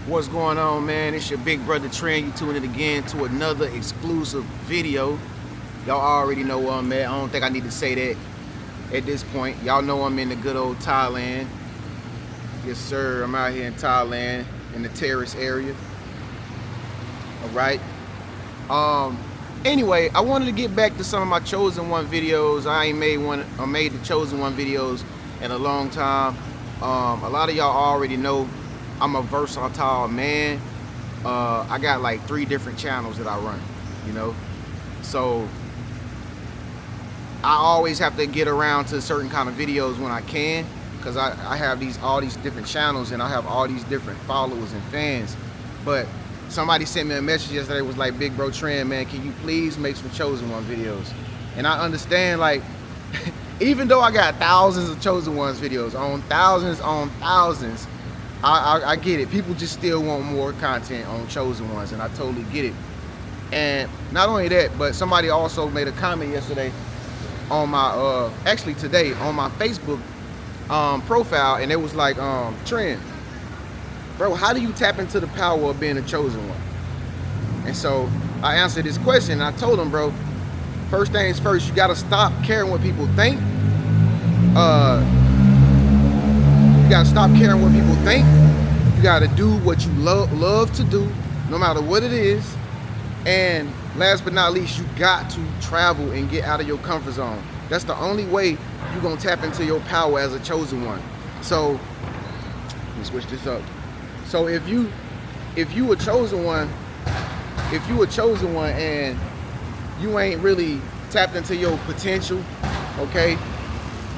What's going on, man? It's your big brother Trend. You tuning in again to another exclusive video. Y'all already know where I'm at. I don't think I need to say that at this point. Y'all know I'm in the good old Thailand. Yes, sir. I'm out here in Thailand in the terrace area. All right. Anyway, I wanted to get back to some of my Chosen One videos. I made the Chosen One videos in a long time. A lot of y'all already know I'm a versatile man. I got like 3 different channels that I run, you know. So I always have to get around to certain kind of videos when I can, because I have all these different channels and I have all these different followers and fans. But somebody sent me a message yesterday, was like, "Big Bro Trend, man, can you please make some Chosen One videos?" And I understand, like, even though I got thousands of Chosen Ones videos on thousands, I get it. People just still want more content on Chosen Ones, and I totally get it. And not only that, but somebody also made a comment yesterday on my, actually today, on my Facebook profile, and it was like, Trend, bro, how do you tap into the power of being a chosen one? And so I answered this question, and I told him, bro, first things first, you gotta stop caring what people think. You gotta stop caring what people think. You gotta do what you love to do, no matter what it is. And last but not least, you got to travel and get out of your comfort zone. That's the only way you're gonna tap into your power as a chosen one. So let me switch this up. So if you a chosen one, and you ain't really tapped into your potential, okay?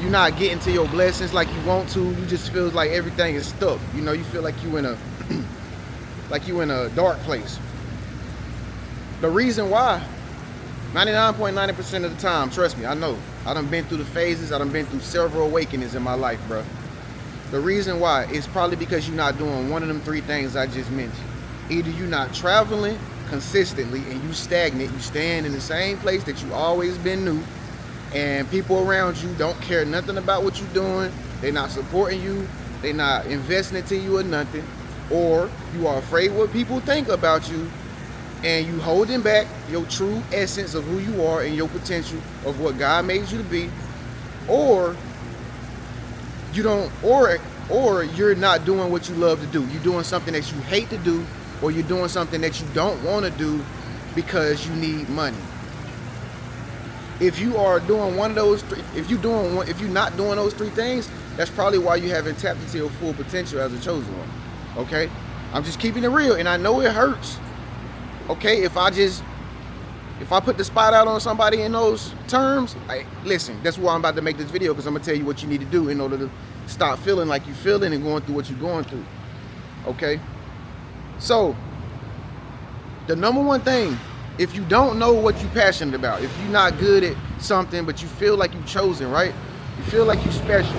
You're not getting to your blessings like you want to. You just feel like everything is stuck. You know, you feel like you in a like you in a dark place. The reason why, 99.9% of the time, trust me, I know. I done been through the phases. I done been through several awakenings in my life, bro. The reason why is probably because you're not doing one of them 3 things I just mentioned. Either you're not traveling consistently and you stagnant, you staying in the same place that you always been new, and people around you don't care nothing about what you're doing. They're not supporting you. They're not investing into you or nothing. Or you are afraid what people think about you, and you holding back your true essence of who you are and your potential of what God made you to be. Or you don't, or you're not doing what you love to do. You're doing something that you hate to do, or you're doing something that you don't want to do because you need money. If you are doing one of those 3, if you're not doing those 3 things, that's probably why you haven't tapped into your full potential as a chosen one. Okay? I'm just keeping it real, and I know it hurts. Okay, if I put the spot out on somebody in those terms, listen, that's why I'm about to make this video, because I'm gonna tell you what you need to do in order to stop feeling like you're feeling and going through what you're going through. Okay? So, the number one thing, if you don't know what you're passionate about, if you're not good at something, but you feel like you're chosen, right? You feel like you're special.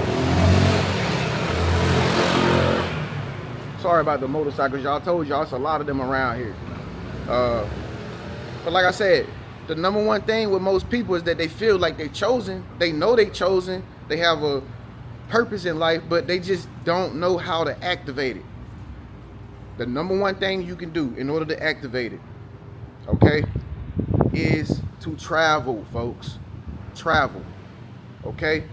Sorry about the motorcycles, y'all. Told y'all it's a lot of them around here. But like I said, the number one thing with most people is that they feel like they're chosen. They know they're chosen. They have a purpose in life, but they just don't know how to activate it. The number one thing you can do in order to activate it, okay, is to travel, folks. Travel, okay?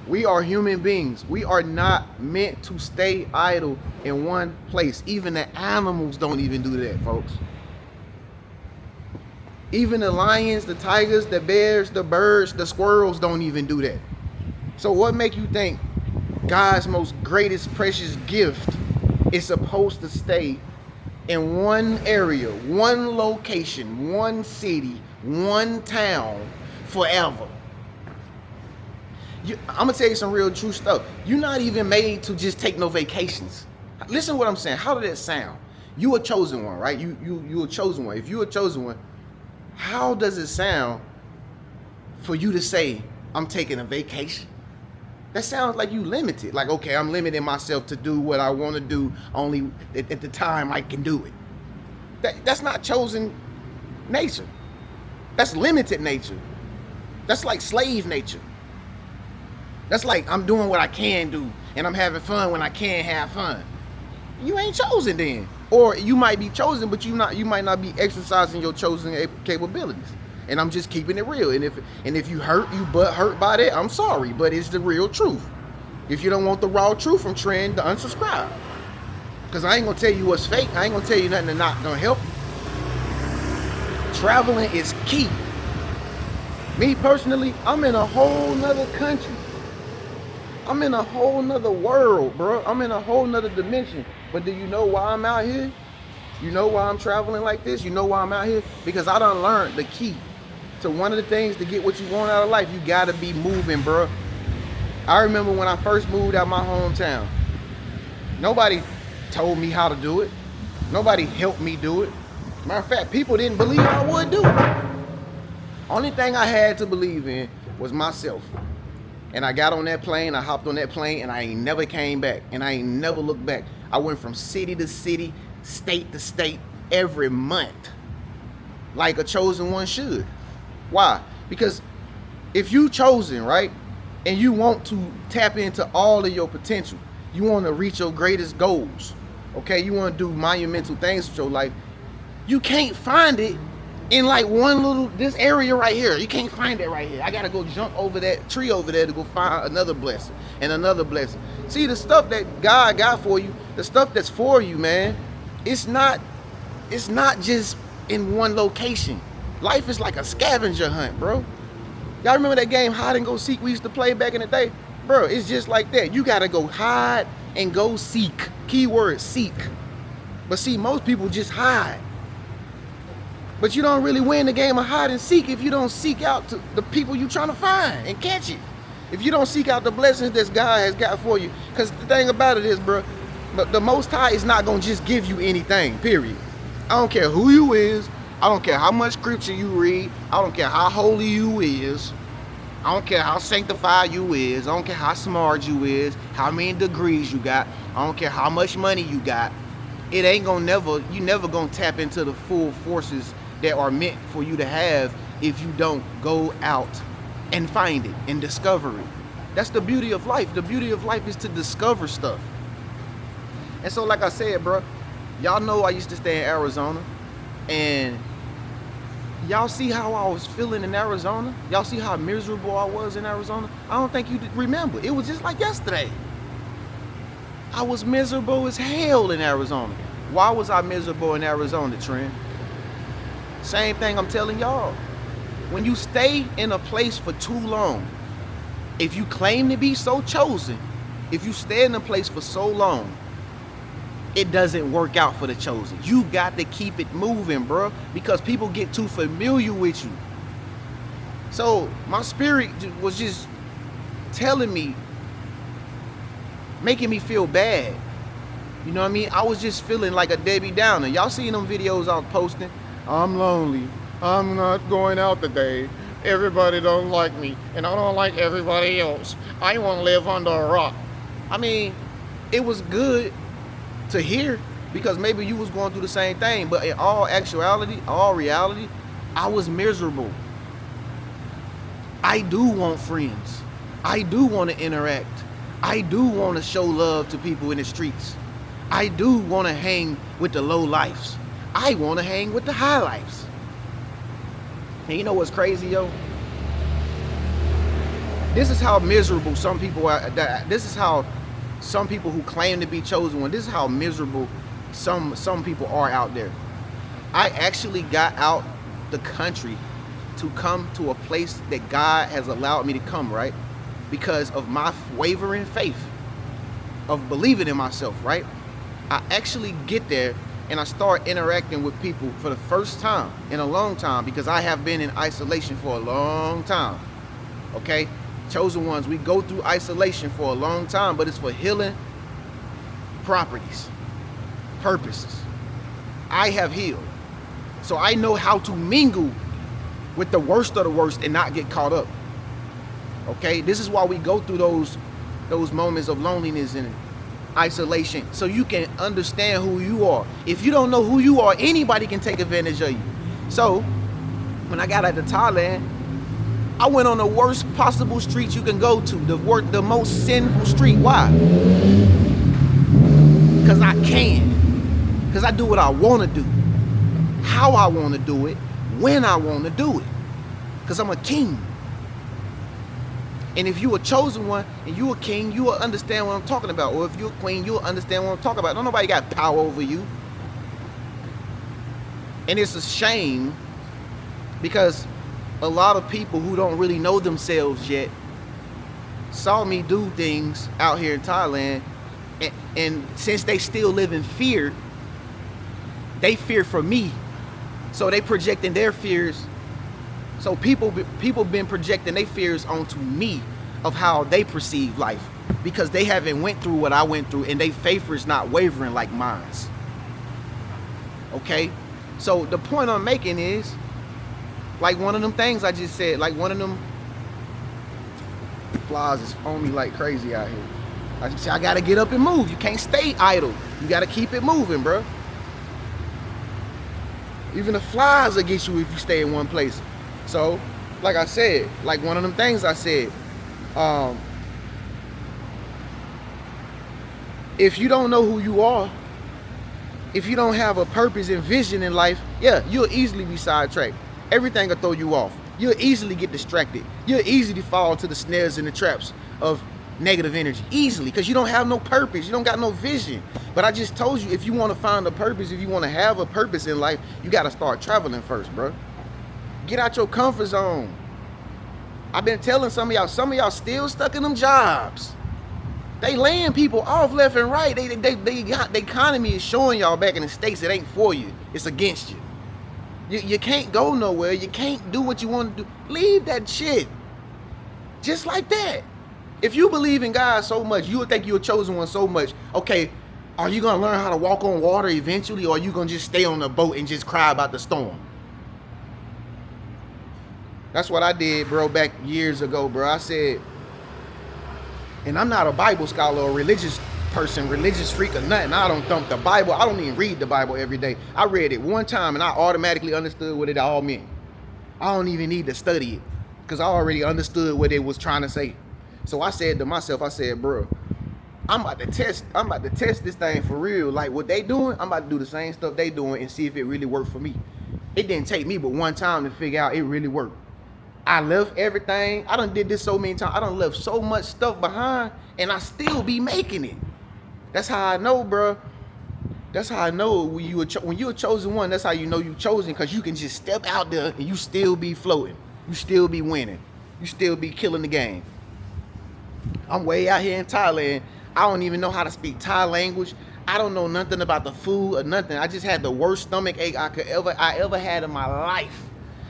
We are human beings. We are not meant to stay idle in one place. Even the animals don't even do that, folks. Even the lions, the tigers, the bears, the birds, the squirrels don't even do that. So what make you think God's most greatest precious gift is supposed to stay in one area, one location, one city, one town forever? I'm gonna tell you some real true stuff. You're not even made to just take no vacations. Listen to what I'm saying. How did that sound? You a chosen one, right? You a chosen one. If you a chosen one, how does it sound for you to say, I'm taking a vacation? That sounds like you limited. Like, okay, I'm limiting myself to do what I want to do only at the time I can do it. That's not chosen nature. That's limited nature. That's like slave nature. That's like, I'm doing what I can do and I'm having fun when I can have fun. you ain't chosen then. Or you might be chosen, but you might not be exercising your chosen capabilities. And I'm just keeping it real. And if you butt hurt by that, I'm sorry, but it's the real truth. If you don't want the raw truth from Trend, to unsubscribe. Because I ain't gonna tell you what's fake. I ain't gonna tell you nothing that's not gonna help you. Traveling is key. Me personally, I'm in a whole nother country. I'm in a whole nother world, bro. I'm in a whole nother dimension. But do you know why I'm out here? You know why I'm traveling like this? You know why I'm out here? Because I done learned the key to one of the things to get what you want out of life. You gotta be moving, bro. I remember when I first moved out my hometown. Nobody told me how to do it. Nobody helped me do it. Matter of fact, people didn't believe I would do it. Only thing I had to believe in was myself. And I got on that plane, I hopped on that plane, and I ain't never came back. And I ain't never looked back. I went from city to city, state to state, every month. Like a chosen one should. Why? Because if you chosen, right, and you want to tap into all of your potential, you want to reach your greatest goals, okay? You want to do monumental things with your life, you can't find it in like this area right here. You can't find it right here. I gotta go jump over that tree over there to go find another blessing and another blessing. See, the stuff that God got for you, the stuff that's for you, man, it's not just in one location. Life is like a scavenger hunt, bro. Y'all remember that game hide and go seek we used to play back in the day? Bro, it's just like that. You gotta go hide and go seek. Keyword, seek. But see, most people just hide. But you don't really win the game of hide and seek if you don't seek out to the people you're trying to find and catch it. If you don't seek out the blessings that God has got for you. Because the thing about it is, bro, but the Most High is not going to just give you anything, period. I don't care who you is. I don't care how much scripture you read. I don't care how holy you is. I don't care how sanctified you is. I don't care how smart you is, how many degrees you got. I don't care how much money you got. It ain't you never gonna tap into the full forces that are meant for you to have if you don't go out and find it and discover it. That's the beauty of life. The beauty of life is to discover stuff. And so, like I said, bro, y'all know I used to stay in Arizona, and y'all see how I was feeling in Arizona? Y'all see how miserable I was in Arizona? I don't think you remember. It was just like yesterday. I was miserable as hell in Arizona. Why was I miserable in Arizona, Trent? Same thing I'm telling y'all. When you stay in a place for too long, if you claim to be so chosen, if you stay in a place for so long, it doesn't work out for the chosen. You got to keep it moving, bro, because people get too familiar with you. So my spirit was just telling me, making me feel bad. You know what I mean? I was just feeling like a Debbie Downer. Y'all seen them videos I was posting? I'm lonely. I'm not going out today. Everybody don't like me, and I don't like everybody else. I want to live under a rock. I mean, it was good to hear, because maybe you was going through the same thing, but in all actuality, all reality, I was miserable. I do want friends. I do want to interact. I do want to show love to people in the streets. I do want to hang with the low lifes. I want to hang with the high lifes. And you know what's crazy, yo? This is how miserable some people are. This is how some people who claim to be chosen one, this is how miserable some people are out there. I actually got out the country to come to a place that God has allowed me to come, right? Because of my wavering faith of believing in myself, right? I actually get there and I start interacting with people for the first time in a long time, because I have been in isolation for a long time, okay? Chosen ones, we go through isolation for a long time, but it's for healing properties, purposes. I have healed. So I know how to mingle with the worst of the worst and not get caught up. Okay? This is why we go through those moments of loneliness and isolation, so you can understand who you are. If you don't know who you are, anybody can take advantage of you. So when I got out to Thailand, I went on the worst possible street you can go to, the most sinful street. Why? Because I can. Because I do what I want to do. How I want to do it. When I want to do it. Because I'm a king. And if you a chosen one and you a king, you will understand what I'm talking about. Or if you're a queen, you'll understand what I'm talking about. Don't nobody got power over you. And it's a shame because a lot of people who don't really know themselves yet saw me do things out here in Thailand, and since they still live in fear, they fear for me. So they projecting their fears. So people been projecting their fears onto me of how they perceive life because they haven't went through what I went through, and their faith is not wavering like mine's. Okay? So the point I'm making is, like one of them things I just said, like one of them flies is on me like crazy out here. I gotta get up and move. You can't stay idle. You gotta keep it moving, bro. Even the flies will get you if you stay in one place. So, like I said, like one of them things I said, if you don't know who you are, if you don't have a purpose and vision in life, yeah, you'll easily be sidetracked. Everything will throw you off. You'll easily get distracted. You'll easily fall into the snares and the traps of negative energy. Easily, because you don't have no purpose. You don't got no vision. But I just told you, if you want to find a purpose, if you want to have a purpose in life, you got to start traveling first, bro. Get out your comfort zone. I've been telling some of y'all still stuck in them jobs. They laying people off left and right. The economy is showing y'all back in the States it ain't for you. It's against you. You can't go nowhere. You can't do what you want to do. Leave that shit. Just like that. If you believe in God so much, you would think you're a chosen one so much. Okay, are you going to learn how to walk on water eventually, or are you going to just stay on the boat and just cry about the storm? That's what I did, bro, back years ago, bro. I said, and I'm not a Bible scholar or religious person, religious freak or nothing. I don't thump the Bible. I don't even read the Bible every day. I read it one time and I automatically understood what it all meant. I don't even need to study it because I already understood what it was trying to say. So I said to myself, I said, bro, I'm about to test this thing for real. Like what they doing, I'm about to do the same stuff they doing and see if it really worked for me. It didn't take me but one time to figure out it really worked. I left everything. I done did this so many times. I done left so much stuff behind and I still be making it. That's how I know, bro. That's how I know when you're a chosen one, that's how you know you're chosen, because you can just step out there and you still be floating. You still be winning. You still be killing the game. I'm way out here in Thailand. I don't even know how to speak Thai language. I don't know nothing about the food or nothing. I just had the worst stomach ache I ever had in my life.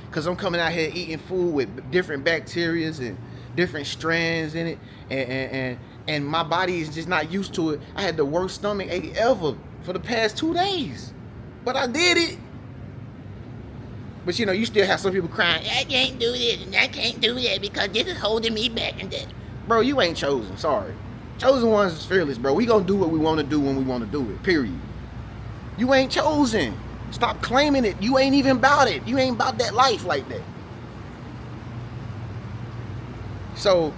Because I'm coming out here eating food with different bacteria and different strands in it. And my body is just not used to it. I had the worst stomach ache ever for the past 2 days. But I did it. But you know, you still have some people crying, I can't do this and I can't do that because this is holding me back and that. Bro, you ain't chosen, sorry. Chosen ones is fearless, bro. We gonna do what we wanna do when we wanna do it, period. You ain't chosen. Stop claiming it. You ain't even about it. You ain't about that life like that. So,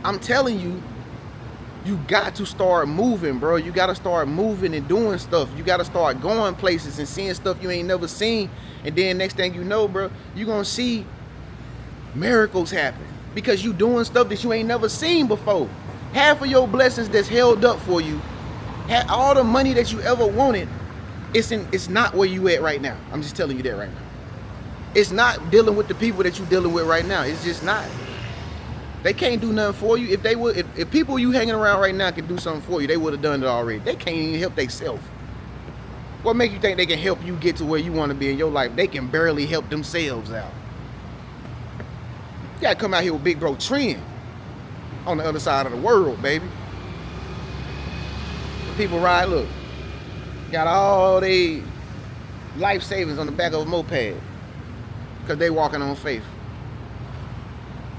I'm telling you, you got to start moving, bro. You got to start moving and doing stuff. You got to start going places and seeing stuff you ain't never seen. And then next thing you know, bro, you're going to see miracles happen because you doing stuff that you ain't never seen before. Half of your blessings that's held up for you, all the money that you ever wanted, it's not where you at right now. I'm just telling you that right now. It's not dealing with the people that you dealing with right now. It's just not. They can't do nothing for you. If they would, if people you hanging around right now can do something for you, they would have done it already. They can't even help themselves. What make you think they can help you get to where you want to be in your life? They can barely help themselves out. You gotta come out here with Big Bro Trend on the other side of the world, baby. The people ride, look, got all they life savings on the back of a moped because they walking on faith.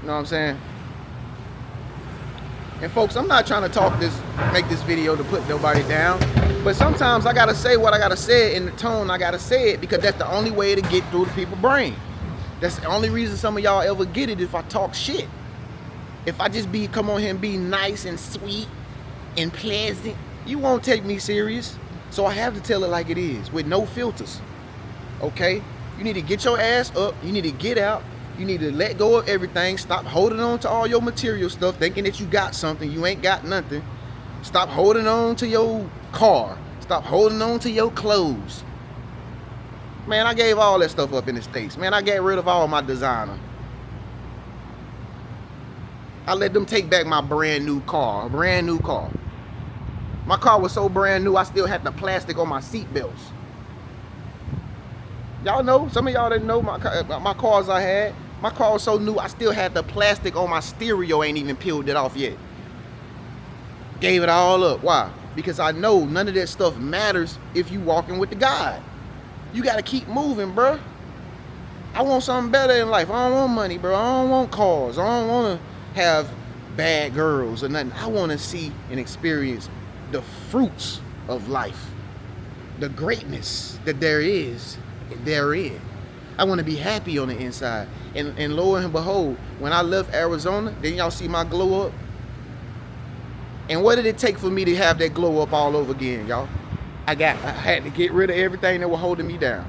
You know what I'm saying? And folks, I'm not trying to make this video to put nobody down, but sometimes I gotta say what I gotta say in the tone I gotta say it, because that's the only way to get through to people's brain. That's the only reason some of y'all ever get it, if I talk shit. If I just come on here and be nice and sweet and pleasant, You won't take me serious. So I have to tell it like it is, with no filters. Okay? You need to get your ass up. You need to get out. You need to let go of everything. Stop holding on to all your material stuff, thinking that you got something. You ain't got nothing. Stop holding on to your car. Stop holding on to your clothes. Man, I gave all that stuff up in the States. Man, I got rid of all my designer. I let them take back my brand new car. Brand new car. My car was so brand new, I still had the plastic on my seat belts. Y'all know, some of y'all didn't know my cars I had. My car was so new, I still had the plastic on my stereo, ain't even peeled it off yet. Gave it all up. Why? Because I know none of that stuff matters if you walking with the God. You gotta keep moving, bro. I want something better in life. I don't want money, bro. I don't want cars. I don't want to have bad girls or nothing. I want to see and experience the fruits of life, the greatness that there is therein. I want to be happy on the inside. And lo and behold, when I left Arizona, then y'all see my glow up. And what did it take for me to have that glow up all over again, y'all? I had to get rid of everything that was holding me down.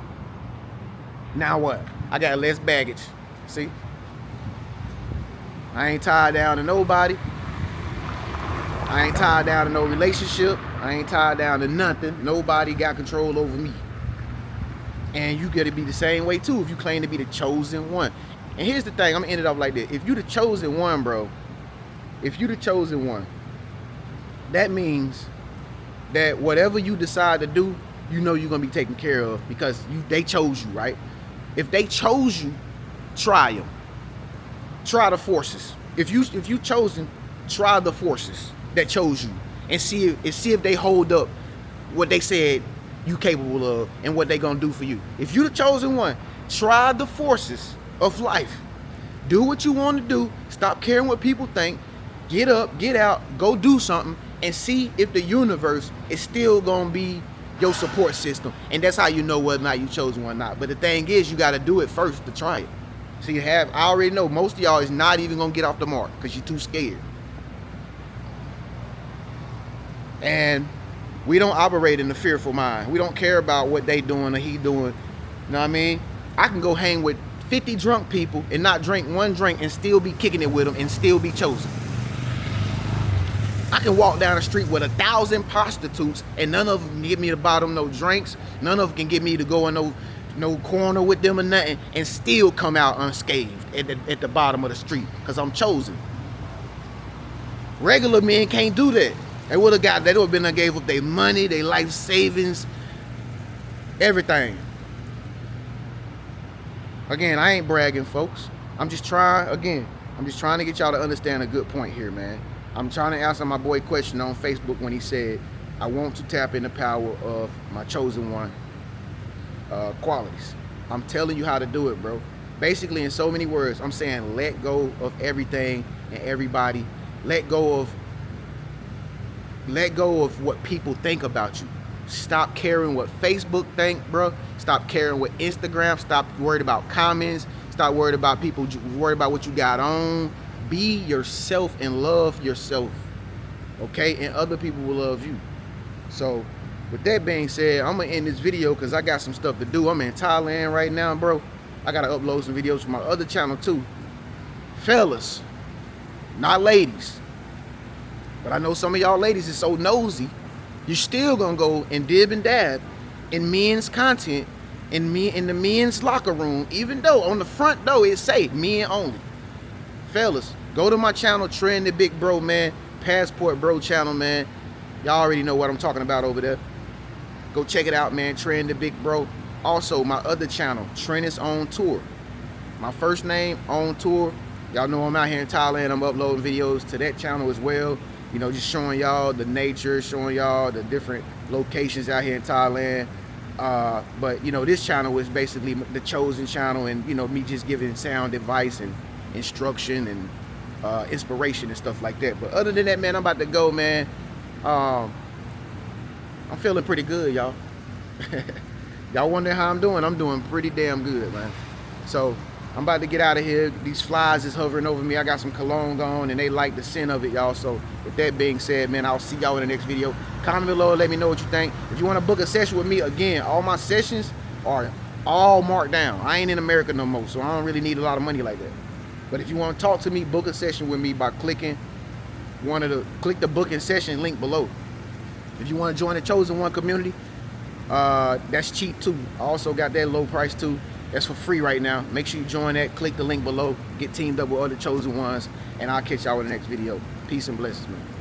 Now what? I got less baggage. See? I ain't tied down to nobody. I ain't tied down to no relationship. I ain't tied down to nothing. Nobody got control over me. And you gotta be the same way too if you claim to be the chosen one. And here's the thing, I'm gonna end it off like this. If you the chosen one, bro, if you the chosen one, that means that whatever you decide to do, you know you're gonna be taken care of because they chose you, right? If they chose you, try them. Try the forces. If you chosen, try the forces that chose you and see if they hold up what they said you capable of and what they gonna do for you. If you the chosen one, try the forces of life. Do what you want to do. Stop caring what people think. Get up, get out, go do something, and see if the universe is still gonna be your support system. And that's how you know whether or not you chosen one or not. But the thing is, you gotta do it first to try it. So I already know most of y'all is not even gonna get off the mark because you're too scared. And we don't operate in the fearful mind. We don't care about what they doing or he doing. You know what I mean? I can go hang with 50 drunk people and not drink one drink and still be kicking it with them and still be chosen. I can walk down the street with 1,000 prostitutes and none of them can get me to buy them no drinks. None of them can get me to go in no corner with them or nothing and still come out unscathed at the bottom of the street because I'm chosen. Regular men can't do that. They would have been gave up their money, their life savings, everything. Again, I ain't bragging, folks. I'm just trying to get y'all to understand a good point here, man. I'm trying to answer my boy question on Facebook when he said, I want to tap in the power of my chosen one qualities. I'm telling you how to do it, bro. Basically, in so many words, I'm saying let go of everything and everybody. Let go of what people think about you. Stop caring what Facebook think, bro. Stop caring what Instagram. Stop worried about comments. Stop worried about people. Worried about what you got on. Be yourself and love yourself, okay? And other people will love you. So, with that being said, I'm gonna end this video because I got some stuff to do. I'm in Thailand right now, bro. I gotta upload some videos from my other channel too. Fellas, not ladies. But I know some of y'all ladies is so nosy, you're still gonna go and dib and dab in men's content in the men's locker room, even though on the front door it say men only. Fellas, go to my channel, Trend the Big Bro, man. Passport Bro channel, man. Y'all already know what I'm talking about over there. Go check it out, man. Trend the Big Bro. Also, my other channel, Trend is on tour. My first name, on tour. Y'all know I'm out here in Thailand. I'm uploading videos to that channel as well. You know, just showing y'all the nature, showing y'all the different locations out here in Thailand. But, you know, this channel is basically the chosen channel and, you know, me just giving sound advice and instruction and inspiration and stuff like that. But other than that, man, I'm about to go, man. I'm feeling pretty good, y'all. Y'all wonder how I'm doing? I'm doing pretty damn good, man. So I'm about to get out of here. These flies is hovering over me. I got some cologne on and they like the scent of it, y'all. So with that being said, man, I'll see y'all in the next video. Comment below, let me know what you think. If you want to book a session with me, again, all my sessions are all marked down. I ain't in America no more, so I don't really need a lot of money like that. But if you want to talk to me, book a session with me by clicking click the booking session link below. If you want to join the Chosen One community, that's cheap too. I also got that low price too. That's for free right now. Make sure you join that. Click the link below. Get teamed up with other Chosen Ones. And I'll catch y'all in the next video. Peace and blessings, man.